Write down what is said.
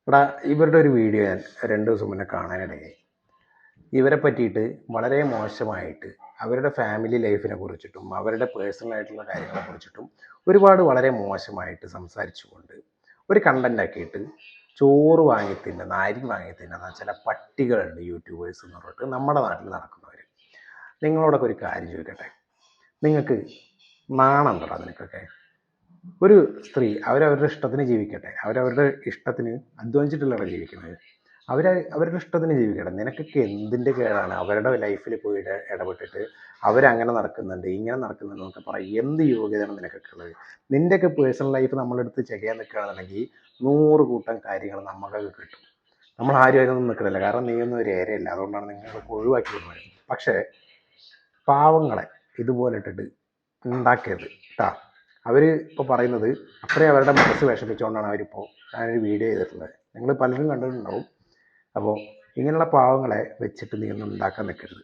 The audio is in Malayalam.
എടാ, ഇവരുടെ ഒരു വീഡിയോ ഞാൻ 2 ദിവസം മുന്നേ കാണാനിടയായി. ഇവരെ പറ്റിയിട്ട് വളരെ മോശമായിട്ട് അവരുടെ ഫാമിലി ലൈഫിനെ കുറിച്ചിട്ടും അവരുടെ പേഴ്സണൽ ആയിട്ടുള്ള കാര്യങ്ങളെ കുറിച്ചിട്ടും ഒരുപാട് വളരെ മോശമായിട്ട് സംസാരിച്ചുകൊണ്ട് ഒരു കണ്ടന്റ് ആക്കിയിട്ട് ചോറ് വാങ്ങി തിന്നുന്ന, അരി വാങ്ങി തിന്നുന്ന ചില പട്ടികളുണ്ട് യൂട്യൂബേഴ്സ് എന്ന് പറഞ്ഞിട്ട് നമ്മുടെ നാട്ടിൽ നടക്കുന്നവർ. നിങ്ങളോടൊക്കെ ഒരു കാര്യം ചോദിക്കട്ടെ, നിങ്ങൾക്ക് നാണം ഉണ്ടോ അതിനൊക്കെ? ഒരു സ്ത്രീ അവരവരുടെ ഇഷ്ടത്തിന് ജീവിക്കട്ടെ, അവരവരുടെ ഇഷ്ടത്തിന് അധ്വാനിച്ചിട്ടല്ലാണ് ജീവിക്കുന്നത്. അവരുടെ ഇഷ്ടത്തിന് ജീവിക്കട്ടെ. നിനക്കൊക്കെ എന്തിൻ്റെ കേടാണ് അവരുടെ ലൈഫിൽ പോയി ഇടപെട്ടിട്ട് അവരങ്ങനെ നടക്കുന്നുണ്ട് ഇങ്ങനെ നടക്കുന്നുണ്ട് എന്നൊക്കെ പറയും? എന്ത് യോഗ്യതയാണ് നിനക്കൊക്കെ ഉള്ളത്? നിൻ്റെയൊക്കെ പേഴ്സണൽ ലൈഫ് നമ്മളെടുത്ത് ചെക്ക് ചെയ്യാൻ നിൽക്കുകയാണെന്നുണ്ടെങ്കിൽ 100 കൂട്ടം കാര്യങ്ങൾ നമുക്കൊക്കെ കിട്ടും. നമ്മൾ ആരും അതിനൊന്നും നിൽക്കുന്നില്ല, കാരണം നീയൊന്നും ഒരു ഏരയല്ല, അതുകൊണ്ടാണ് നിങ്ങളൊക്കെ ഒഴിവാക്കി വിടുന്നത്. പക്ഷേ പാവങ്ങളെ ഇതുപോലെ ഇട്ടിട്ട് ഉണ്ടാക്കരുത് കേട്ടോ. അവർ ഇപ്പോൾ പറയുന്നത് അത്രയും അവരുടെ മനസ്സ് വിഷമിച്ചുകൊണ്ടാണ് അവരിപ്പോൾ ഞാനൊരു വീഡിയോ ചെയ്തിട്ടുള്ളത്. നിങ്ങൾ പലരും കണ്ടിട്ടുണ്ടാവും. അപ്പോൾ ഇങ്ങനെയുള്ള പാവങ്ങളെ വെച്ചിട്ട് നീ ഒന്നും ഉണ്ടാക്കാൻ നിൽക്കരുത്.